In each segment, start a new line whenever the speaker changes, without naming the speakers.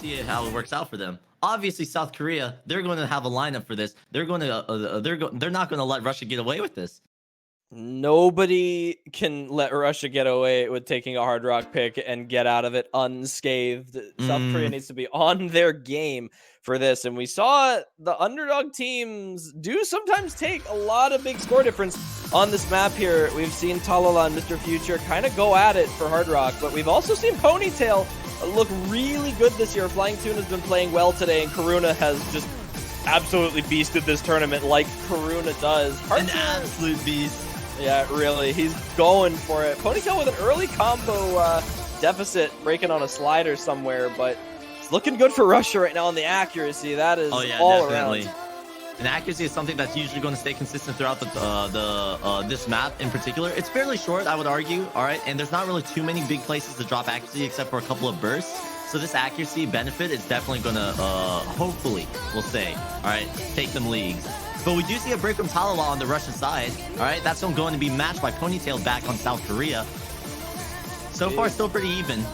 see how it works out for them. Obviously, South Korea, they're going to have a lineup for this. They're going to they're not going to let Russia get away with this.
Nobody can let Russia get away with taking a Hard Rock pick and get out of it unscathed. South Korea needs to be on their game for this. And we saw the underdog teams do sometimes take a lot of big score difference on this map here. We've seen Talala and Mr. Future kind of go at it for Hard Rock, but we've also seen Ponytail look really good this year. Flying Tune has been playing well today, and Karuna has just absolutely beasted this tournament like Karuna does.
An absolute beast.
Yeah, really. He's going for it. Ponytail with an early combo deficit, breaking on a slider somewhere, but it's looking good for Russia right now on the accuracy. That is all around.
And accuracy is something that's usually going to stay consistent throughout this map in particular. It's fairly short, I would argue, all right? And there's not really too many big places to drop accuracy except for a couple of bursts. So this accuracy benefit is definitely going to, hopefully, we'll say, all right, take them leagues. But we do see a break from Talala on the Russian side. All right, that's going to be matched by Ponytail back on South Korea. So far, still pretty even.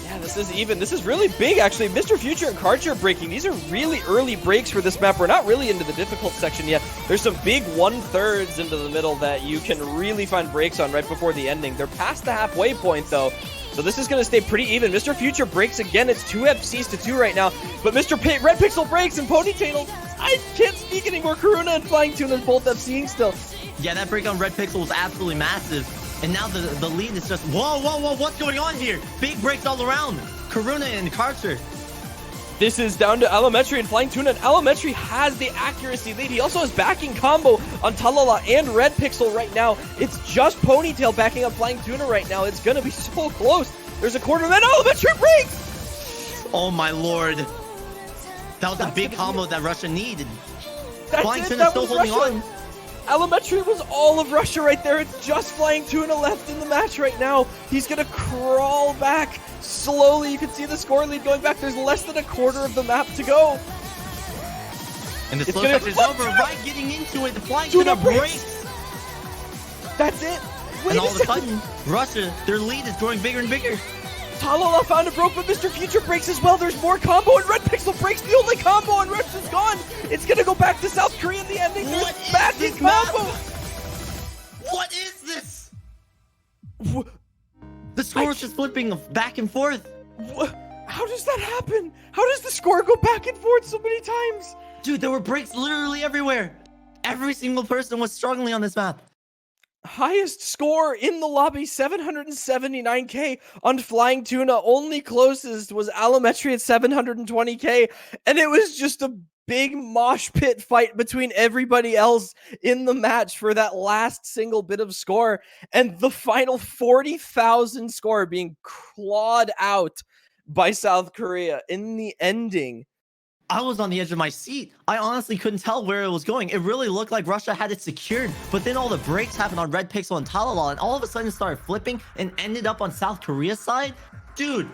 Yeah, this is even. This is really big, actually. Mr. Future and Karcher breaking. These are really early breaks for this map. We're not really into the difficult section yet. There's some big 1/3s into the middle that you can really find breaks on right before the ending. They're past the halfway point, though. So this is going to stay pretty even. Mr. Future breaks again. It's 2 FCs to 2 right now. But Mr. Red Pixel breaks, and Ponytail, I can't speak anymore. Karuna and Flying Tune are both FCing still.
Yeah, that break on Red Pixel was absolutely massive. And now the lead is just, whoa, what's going on here? Big breaks all around. Karuna and Karcher.
This is down to Alumetri and Flying Tuna, and Alumetri has the accuracy lead. He also has backing combo on Talala and Red Pixel right now. It's just Ponytail backing up Flying Tuna right now. It's going to be so close. There's a quarter, and then Alumetri breaks!
Oh my lord. That was a big combo that Russia needed.
Flying
Tuna still holding on.
Alumetri was all of Russia right there. It's just Flying Tuna left in the match right now. He's going to crawl back slowly. You can see the score lead going back. There's less than a quarter of the map to go.
And the slow touch is over. Right getting into it. The Flying Tuna breaks.
That's it.
And all of a sudden, Russia, their lead is growing bigger and bigger.
Talala found a broke, but Mr. Future breaks as well. There's more combo, and Red Pixel breaks the only combo, and Russia's gone. It's going to go back to South Korea in the ending.
What is
back
this
in combo?
What is this? The score is just flipping back and forth.
How does that happen? How does the score go back and forth so many times?
Dude, there were breaks literally everywhere. Every single person was struggling on this map.
Highest score in the lobby, 779k on Flying Tuna. Only closest was Alumetri at 720k, and it was just a big mosh pit fight between everybody else in the match for that last single bit of score, and the final 40,000 score being clawed out by South Korea in the ending.
I was on the edge of my seat. I honestly couldn't tell where it was going. It really looked like Russia had it secured, but then all the breaks happened on Red Pixel and Talala, and all of a sudden it started flipping and ended up on South Korea's side. Dude,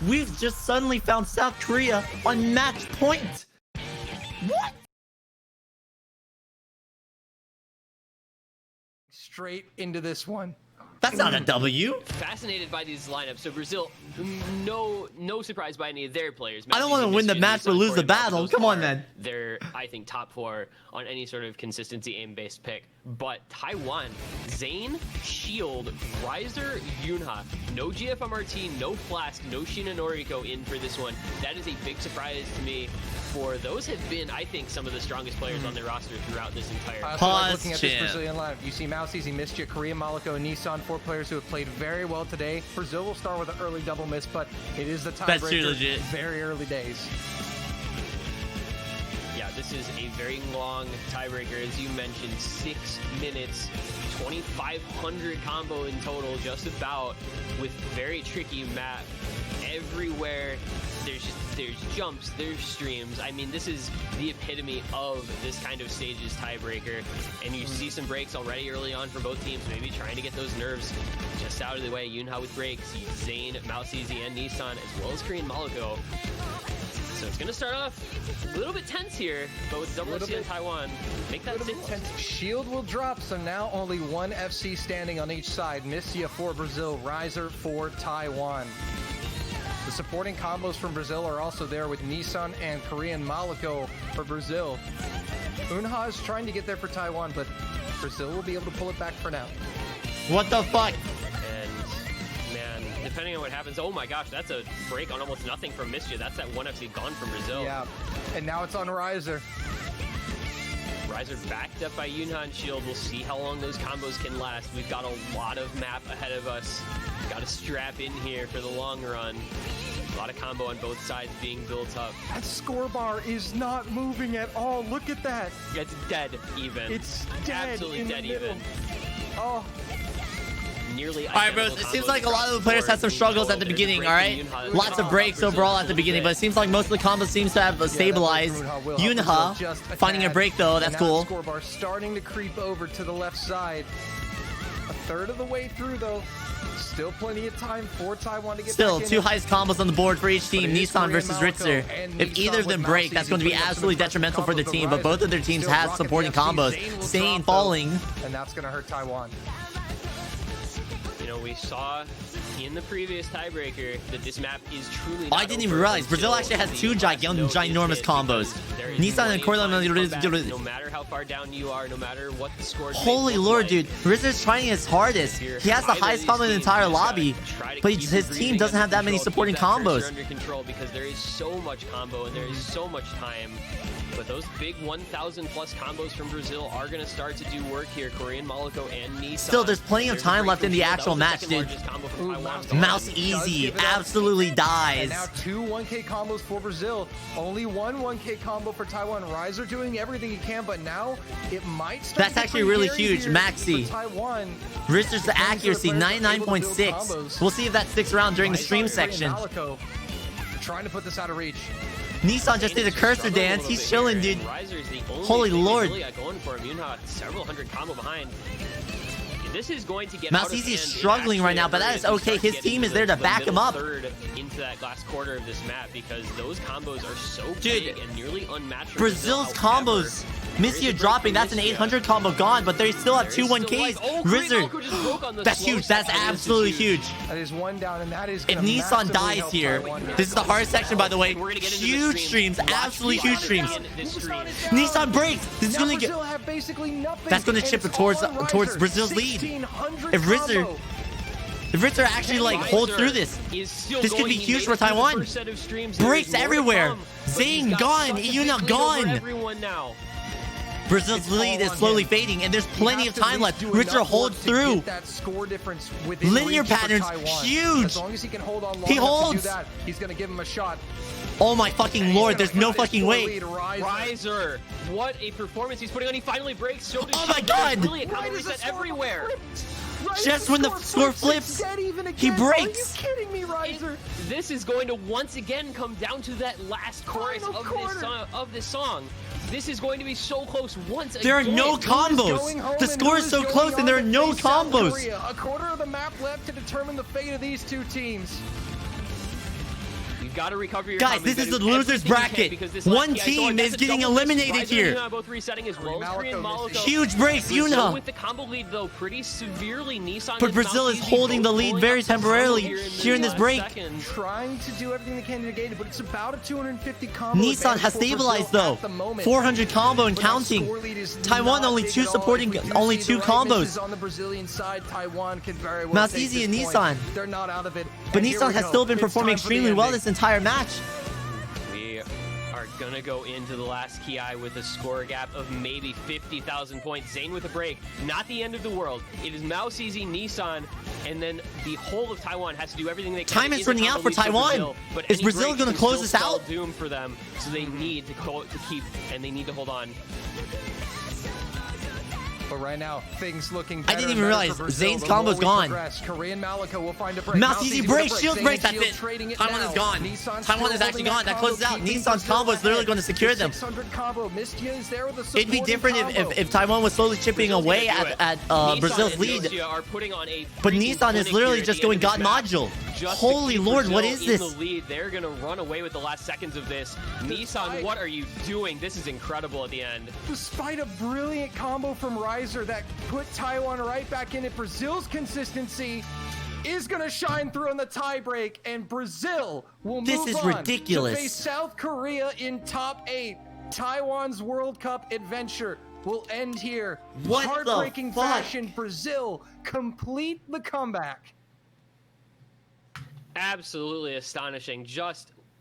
we've just suddenly found South Korea on match point. What?
Straight into this one.
That's not a W.
Fascinated by these lineups. So Brazil, no surprise by any of their players.
I don't want to win the match or lose the battle. Come on, man.
They're, I think, top 4 on any sort of consistency aim-based pick. But Taiwan, Zane, Shield, Riser, Yunha, no GFMRT, no Flask, no Shina Noriko in for this one. That is a big surprise to me. For those have been, I think, some of the strongest players on their roster throughout this entire.
Looking at this Brazilian lineup, you see Mousei's, Mistia, Korea, Moloko, and Nissan, 4 players who have played very well today. Brazil will start with an early double miss, but it is the tiebreaker. Very early days.
Yeah, this is a very long tiebreaker, as you mentioned. 6 minutes, 2,500 combo in total, just about, with very tricky map everywhere. There's jumps, there's streams. I mean, this is the epitome of this kind of stage's tiebreaker. And you see some breaks already early on for both teams, maybe trying to get those nerves just out of the way. Yunha with breaks, Zane, Mouseizy, and Nissan, as well as Korean Moloko. So it's going to start off a little bit tense here, but with double FC in Taiwan, make that tense.
Shield will drop, so now only 1 FC standing on each side. Mistia for Brazil, Riser for Taiwan. The supporting combos from Brazil are also there with Nissan and Korean Maliko for Brazil. Unha is trying to get there for Taiwan, but Brazil will be able to pull it back for now.
What the fuck?
And man, depending on what happens, oh my gosh, that's a break on almost nothing from Mischief. That's that 1 FC gone from Brazil.
Yeah, and now it's on Riser.
Riser backed up by Yunha and Shield. We'll see how long those combos can last. We've got a lot of map ahead of us. Got to strap in here for the long run. A lot of combo on both sides being built up.
That score bar is not moving at all. Look at that.
It's dead even.
It's dead.
Absolutely dead even.
Oh.
Nearly.
All right, bros. It seems like a lot of the players had some struggles at the beginning. All right, lots of breaks overall at the beginning, but it seems like most of the combos seems to have stabilized. Yunha finding a break though. That's cool.
Score bar starting to creep over to the left side. A third of the way through though. Still plenty of time for Taiwan to get
Still,
back in.
2 highest combos on the board for each team. Nissan versus Ritzer. If either of them break, that's going to be absolutely detrimental for the team. But both of their teams have supporting combos. Zane falling.
And that's going to hurt Taiwan.
You know, we saw in the previous tiebreaker that this map is truly.
I didn't even realize Brazil actually has 2 ginormous combos. Nissan and Corlon.
No matter how far down you are, no matter what the score.
Holy lord, dude! Rizzer's trying his hardest. He has the highest combo in the entire lobby, but his team doesn't have that many supporting combos.
Under control because there is so much combo and there is so much time. But those big 1,000 plus combos from Brazil are going to start to do work here. Korean Maliko and Nissan.
Still, there's plenty of time left in the actual match, dude. Mouse easy, absolutely dies.
And now 2 1K combos for Brazil. Only 1 1K combo for Taiwan. Riser doing everything he can, but now it might start.
That's actually really huge. Maxi. Rizzer's accuracy, 99.6. We'll see if that sticks around during the stream section.
Trying to put this out of reach.
Nissan just did a cursor dance. He's chilling, dude. Holy lord.
Going for him. Yunha several hundred combo behind. This is going to get
Mouse Easy is struggling right now, but that is okay. His team is there to back him up.
Third into that last quarter of this map because those combos are so
dude,
big and nearly unmatched.
Brazil's combos. Missia dropping, that's an 800 combo gone, but they still have 2 1Ks. Rizzer, that's huge. That's absolutely huge.
That is 1 down, and that is.
If Nissan dies here, this is the hardest section, by the way. Huge streams, absolutely huge streams. Nissan breaks. This is gonna get. That's gonna chip towards Brazil's lead. If Ritzer actually like holds through this could be huge for Taiwan. Breaks everywhere. Zane gone. Yuna gone. Brazil's lead is slowly fading, and there's plenty of time left. Ritzer holds through. Linear patterns, huge.
As long as he can hold on long
he holds.
To do that, he's gonna give him a shot.
Oh my fucking lord, there's no fucking way.
Riser, what a performance he's putting on. He finally breaks. So
oh my god.
Really a combo reset everywhere.
Just when the score flips, he breaks.
Are you kidding me, Riser?
This is going to once again come down to that last chorus of this song. This is going to be so close once again.
There are no combos. The score is so close and there are no combos.
A quarter of the map left to determine the fate of these 2 teams.
You've got to recover your
guys, this is the loser's bracket. One team is getting eliminated here.
Both resetting as well.
Huge breaks, Yuna.
With the combo lead though, pretty severely. Nissan
but Brazil is holding the lead very temporarily here in this break.
Trying to do everything they can to negate it, but it's about a 250 combo.
Nissan has stabilized though. 400 combo and counting. Taiwan only 2 supporting, only 2 combos.
On the Brazilian side, Taiwan can very well.
Mouse Easy and Nissan.
They're not out of it.
But Nissan has still been performing extremely well this entire match.
We are gonna go into the last Ki with a score gap of maybe 50,000 points. Zane with a break, not the end of the world. It is Mouse Easy, Nissan, and then the whole of Taiwan has to do everything they can.
Time is running out for Taiwan. Is Brazil gonna close this out?
Doom for them, so they need to keep and they need to hold on.
But right now, things looking better.
I didn't even realize Zane's combo's gone.
Korean Maliko will find a break.
Mouse Easy breaks, shield breaks, that's it. Taiwan is gone. Taiwan is actually gone. That closes out. Nissan's combo is literally going to secure them. It'd be different if Taiwan was slowly chipping away at Brazil's lead. But Nissan is literally just going God module. Holy lord, what is this?
They're going to run away with the last seconds of this. Nissan, what are you doing? This is incredible at the end.
Despite a brilliant combo from Riser that put Taiwan right back in it, Brazil's consistency is going to shine through in the tiebreak, and Brazil will move on
This is ridiculous.
to face South Korea in top 8. Taiwan's World Cup adventure will end here.
What
Heartbreaking
the fuck?
fashion, Brazil complete the comeback.
Absolutely astonishing.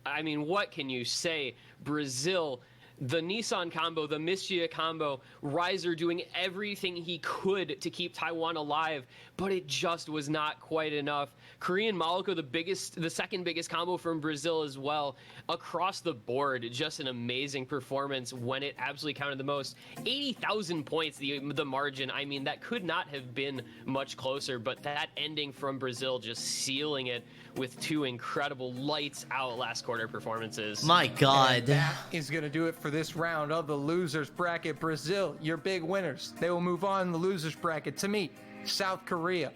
I mean, what can you say? Brazil, the Nissan combo, the Mistia combo, Riser doing everything he could to keep Taiwan alive, but it just was not quite enough. Korean Moloko, the second biggest combo from Brazil as well. Across the board, just an amazing performance when it absolutely counted the most. 80,000 points, the margin. I mean, that could not have been much closer, but that ending from Brazil just sealing it with two incredible lights out last quarter performances.
My God.
And that is going to do it for this round of the losers bracket. Brazil, your big winners. They will move on in the losers bracket to meet South Korea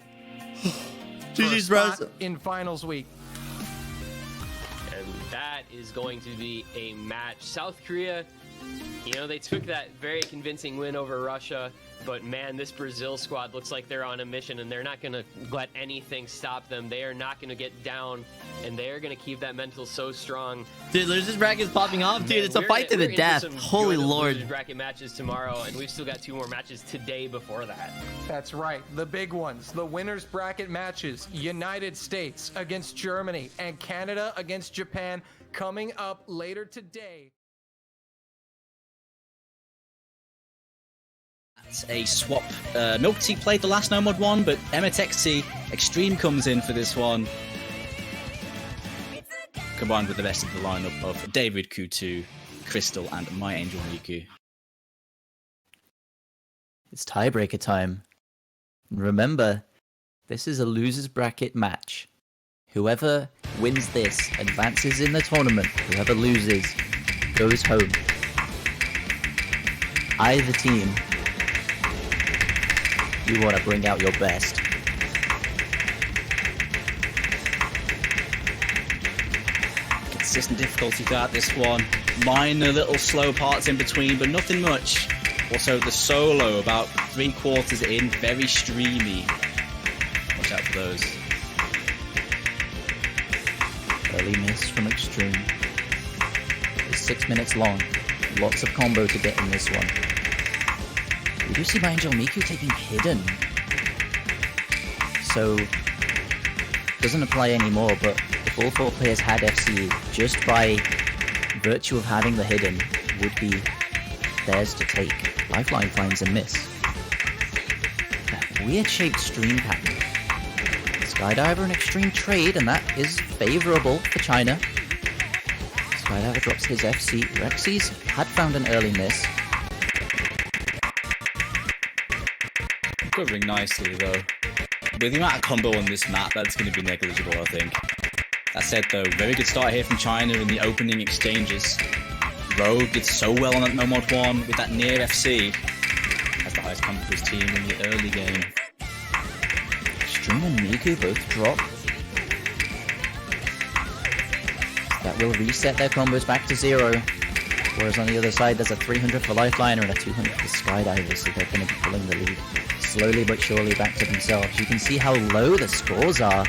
for a
GG's, bros.
spot in finals week.
And that is going to be a match. South Korea, you know, they took that very convincing win over Russia, but man, this Brazil squad looks like they're on a mission, and they're not going to let anything stop them. They are not going to get down, and they are going to keep that mental so strong.
Dude, losers bracket's popping off, dude.
Man,
It's a fight to the
we're into
death.
some
Holy
good
Lord.
losers bracket matches tomorrow, and we've still got 2 more matches today before that.
That's right. The big ones. The winners bracket matches. United States against Germany and Canada against Japan coming up later today.
It's a swap. Milk Tea played the last No Mod one, but MTXT Extreme comes in for this one. Combined with the rest of the lineup of David Kutu, Crystal, and My Angel Miku.
It's tiebreaker time. Remember, this is a loser's bracket match. Whoever wins this advances in the tournament. Whoever loses goes home. Either team, you want to bring out your best.
Consistent difficulty throughout this one. Minor little slow parts in between, but nothing much. Also, the solo about 3/4 in, very streamy. Watch out for those.
Early miss from Extreme. It's 6 minutes long. Lots of combo to get in this one. We do see my Angel Miku taking hidden. So, doesn't apply anymore, but if all 4 players had FC, just by virtue of having the hidden, would be theirs to take. Lifeline finds a miss. That weird-shaped stream pattern. Skydiver and Extreme trade, and that is favourable for China. Skydiver drops his FC. Rexy's had found an early miss.
Covering nicely though. With the amount of combo on this map, that's going to be negligible, I think. That said though, very good start here from China in the opening exchanges. Rogue did so well on that No Mod 1 with that near FC. Has the highest combo for his team in the early game.
Extreme and Miku both drop. That will reset their combos back to 0. Whereas on the other side, there's a 300 for Lifeline and a 200 for Skydiver, so they're going to be pulling the lead slowly but surely back to themselves. You can see how low the scores are,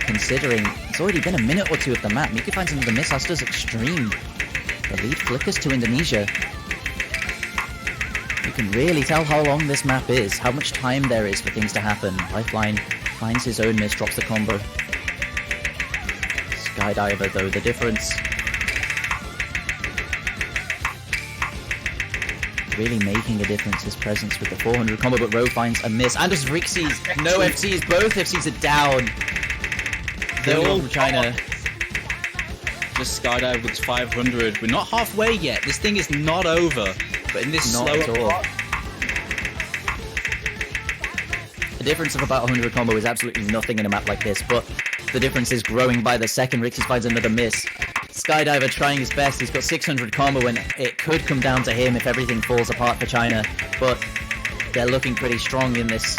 considering it's already been a minute or 2 of the map. Miku finds another miss, as does Extreme. The lead flickers to Indonesia. You can really tell how long this map is, how much time there is for things to happen. Lifeline finds his own miss, drops the combo. Skydiver, though, the difference. Really making a difference, his presence with the 400 combo, but Rowe finds a miss. And does Rixie's, no FCs, both FCs are down.
They're all
from China.
Just Skydive with 500. We're not halfway yet. This thing is not over. But in this
Not
slower
at all.
part,
The difference of about 100 combo is absolutely nothing in a map like this, but the difference is growing by the second. Rixie finds another miss. Skydiver trying his best. He's got 600 combo, and it could come down to him if everything falls apart for China. But they're looking pretty strong in this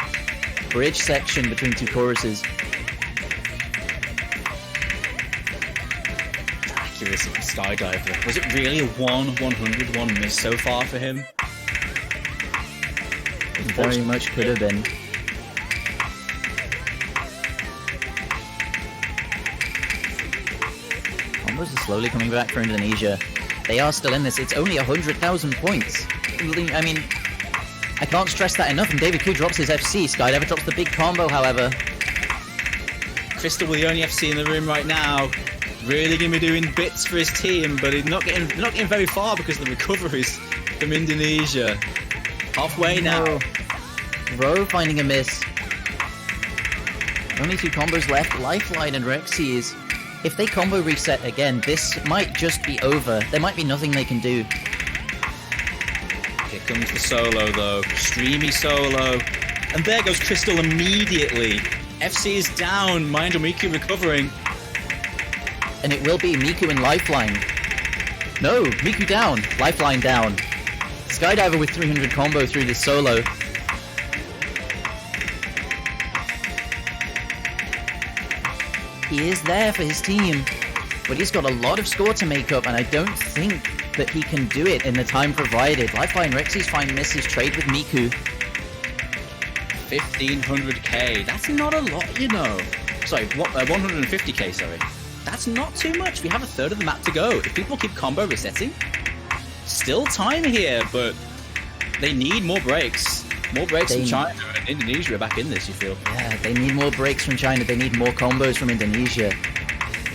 bridge section between 2 choruses.
accuracy from Skydiver. Was it really a 1/100 miss so far for him?
It very much could have been. combos are slowly coming back for Indonesia. They are still in this. It's only 100,000 points. I mean, I can't stress that enough. And David Q drops his FC. Skydiver drops the big combo, however.
Crystal with the only FC in the room right now. Really going to be doing bits for his team, but he's not getting very far because of the recoveries from Indonesia. Halfway now.
Ro finding a miss. Only 2 combos left. Lifeline and Rexy's. If they combo reset again, this might just be over. There might be nothing they can do.
Here comes the solo though. Streamy solo. And there goes Crystal immediately. FC is down. Mind Miku recovering.
And it will be Miku and Lifeline. No, Miku down. Lifeline down. Skydiver with 300 combo through this solo. He is there for his team, but he's got a lot of score to make up, and I don't think that he can do it in the time provided. Lifeline Rexy's fine misses trade with Miku.
1500k. That's not a lot, you know. Sorry, 150k, sorry. That's not too much. We have a third of the map to go. If people keep combo resetting, still time here, but they need more breaks. More breaks from China and Indonesia are back in this, you feel?
Yeah, they need more breaks from China. They need more combos from Indonesia.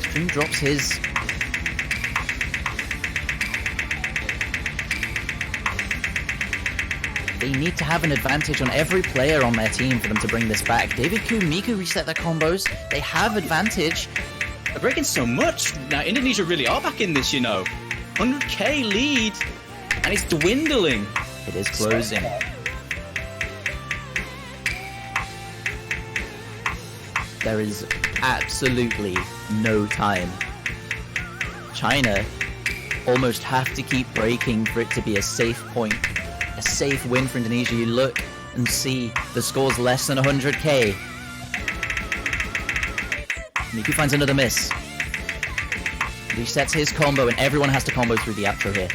Stream drops his. They need to have an advantage on every player on their team for them to bring this back. David Q, Miku reset their combos. They have advantage.
They're breaking so much. Now, Indonesia really are back in this, you know. 100k lead, and it's dwindling.
It is closing. There is absolutely no time. China almost have to keep breaking for it to be a safe point. A safe win for Indonesia. You look and see the score's less than 100k. Miku finds another miss. Resets his combo, and everyone has to combo through the outro here.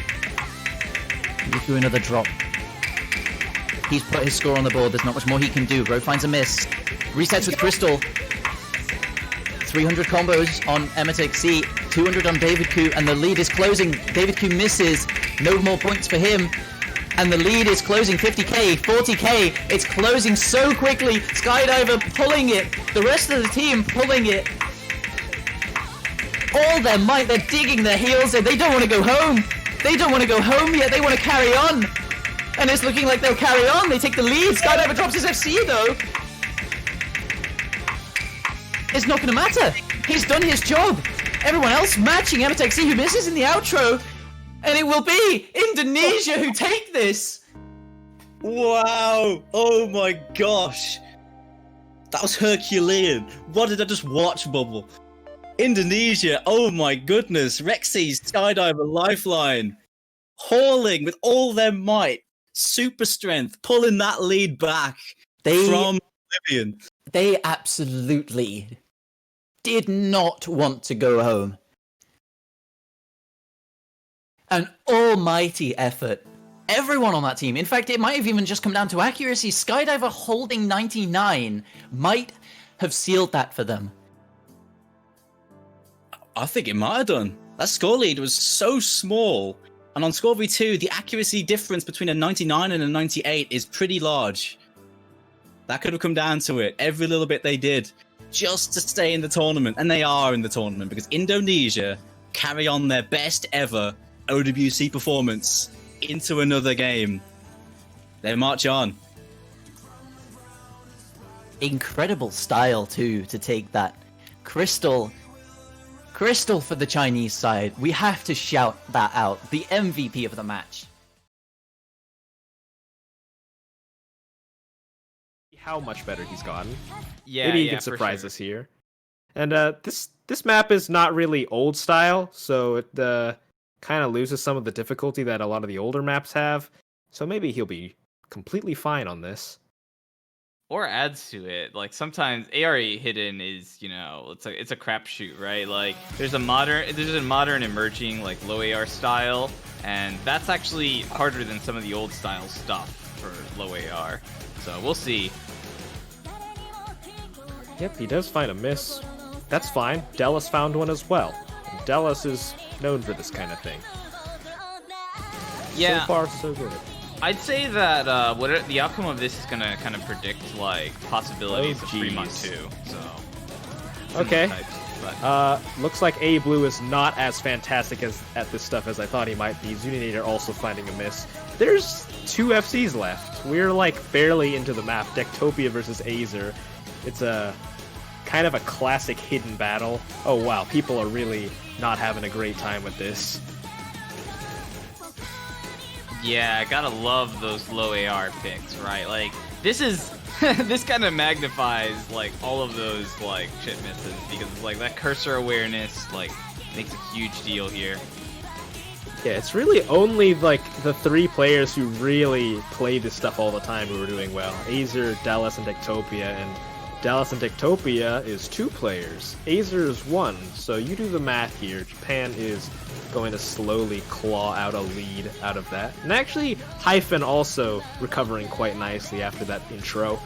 Miku another drop. He's put his score on the board. There's not much more he can do. Ro finds a miss. Resets with Crystal. 300 combos on Emetic C, 200 on David Q, and the lead is closing. David Q misses. No more points for him. And the lead is closing. 50k, 40k. It's closing so quickly. Skydiver pulling it. The rest of the team pulling it. All their might. They're digging their heels in. They don't want to go home. They don't want to go home yet. They want to carry on. And it's looking like they'll carry on. They take the lead. Skydiver drops his FC though. It's not going to matter. He's done his job. Everyone else matching Emetic C, who misses in the outro. And it will be Indonesia who take this.
Wow. Oh my gosh. That was Herculean. What did I just watch, Bubble? Indonesia. Oh my goodness. Rexy's Skydiver Lifeline. Hauling with all their might. Super strength. Pulling that lead back from Oblivion.
They absolutely did not want to go home. An almighty effort. Everyone on that team. In fact, it might have even just come down to accuracy. Skydiver holding 99 might have sealed that for them.
I think it might have done. That score lead was so small. And on Score V2, the accuracy difference between a 99 and a 98 is pretty large. That could have come down to it. Every little bit they did just to stay in the tournament. And they are in the tournament because Indonesia carry on their best ever OWC performance into another game. They march on.
Incredible style too to take that. Crystal for the Chinese side. We have to shout that out. The MVP of the match.
How much better he's gotten.
Yeah,
maybe he can surprise us here. And this map is not really old style, so it kind of loses some of the difficulty that a lot of the older maps have. So maybe he'll be completely fine on this.
Or adds to it. Like sometimes ARE hidden is, you know, it's a crapshoot, right? Like there's a modern emerging like low AR style, and that's actually harder than some of the old style stuff for low AR. So we'll see.
Yep, he does find a miss. That's fine. Dallas found one as well. Dallas is known for this kind of thing.
Yeah.
So far, so good.
I'd say that the outcome of this is gonna kind of predict like possibilities of Fremont too. So
Okay.
types, but
Looks like A Blue is not as fantastic at this stuff as I thought he might be. Zuninator also finding a miss. There's 2 FCs left. We're like barely into the map. Dectopia versus Azer. It's a kind of a classic hidden battle. Oh wow, people are really not having a great time with this.
yeah, I gotta love those low AR picks, right? Like this is this kind of magnifies like all of those like shit misses because it's like that cursor awareness like makes a huge deal here.
Yeah, it's really only like the 3 players who really play this stuff all the time who are doing well. Azer, Dallas, and Dectopia, and Dallas and Dectopia is 2 players. Azer is 1, so you do the math here. Japan is going to slowly claw out a lead out of that. And actually, Hyphen also recovering quite nicely after that intro.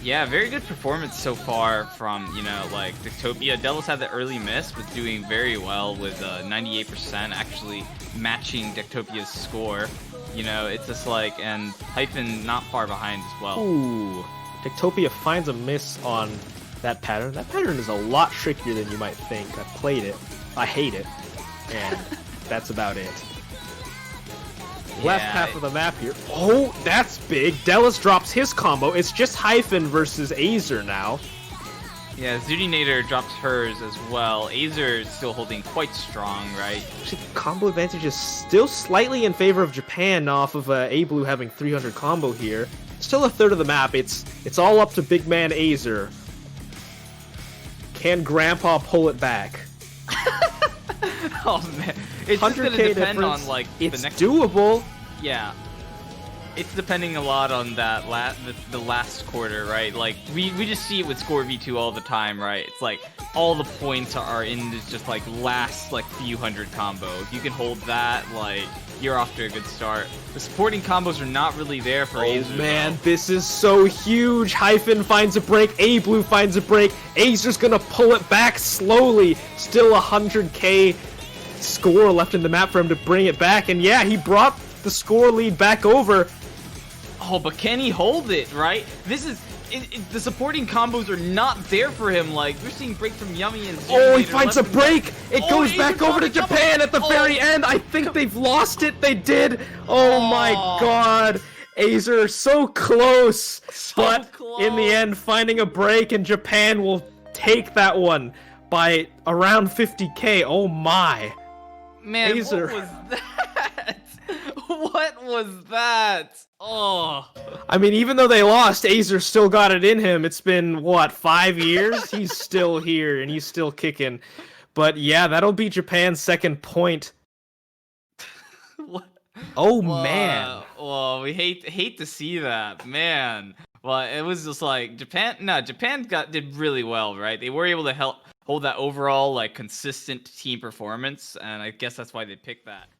Yeah, very good performance so far from, you know, like Dectopia. Delos had the early miss, but doing very well with 98%, actually matching Dectopia's score. You know, it's just like, and Hyphen not far behind as well.
Ooh, Dectopia finds a miss on that pattern. That pattern is a lot trickier than you might think. I've played it. I hate it. And that's about it. Left half of the map here. Oh, that's big. Delos drops his combo. It's just Hyphen versus Azer now.
Yeah, Zuninator drops hers as well. Azer is still holding quite strong, right?
Actually, the combo advantage is still slightly in favor of Japan off of A Blue having 300 combo here. Still a third of the map. It's all up to big man Azer. Can Grandpa pull it back?
Oh man, it's just gonna
100K
depend
difference.
on like
It's
the next.
doable.
Yeah, it's depending a lot on that the last quarter, right? Like we just see it with Score V2 all the time, right? It's like all the points are in this just like last like few hundred combo. If you can hold that, like you're off to a good start. The supporting combos are not really there for Azer.
Oh man, this is so huge. Hyphen finds a break. A Blue finds a break. Azer's gonna pull it back slowly. Still 100k score left in the map for him to bring it back. And yeah, he brought the score lead back over.
Oh, but can he hold it, right? This is... the supporting combos are not there for him. Like, we're seeing break from Yummy and Zero.
Oh, he finds a break! It goes back over to Japan at the very end! I think they've lost it! They did! Oh my god! Azer so close! But in the end, finding a break, and Japan will take that one by around 50k. Oh my!
Man,
Azer.
what was that? What was that? Oh.
I mean, even though they lost, Azer still got it in him. It's been, what, 5 years? He's still here, and he's still kicking. But yeah, that'll be Japan's second point.
What?
Oh, man.
Well, we hate to see that, man. Well, it was just like Japan did really well, right? They were able to hold that overall like consistent team performance, and I guess that's why they picked that.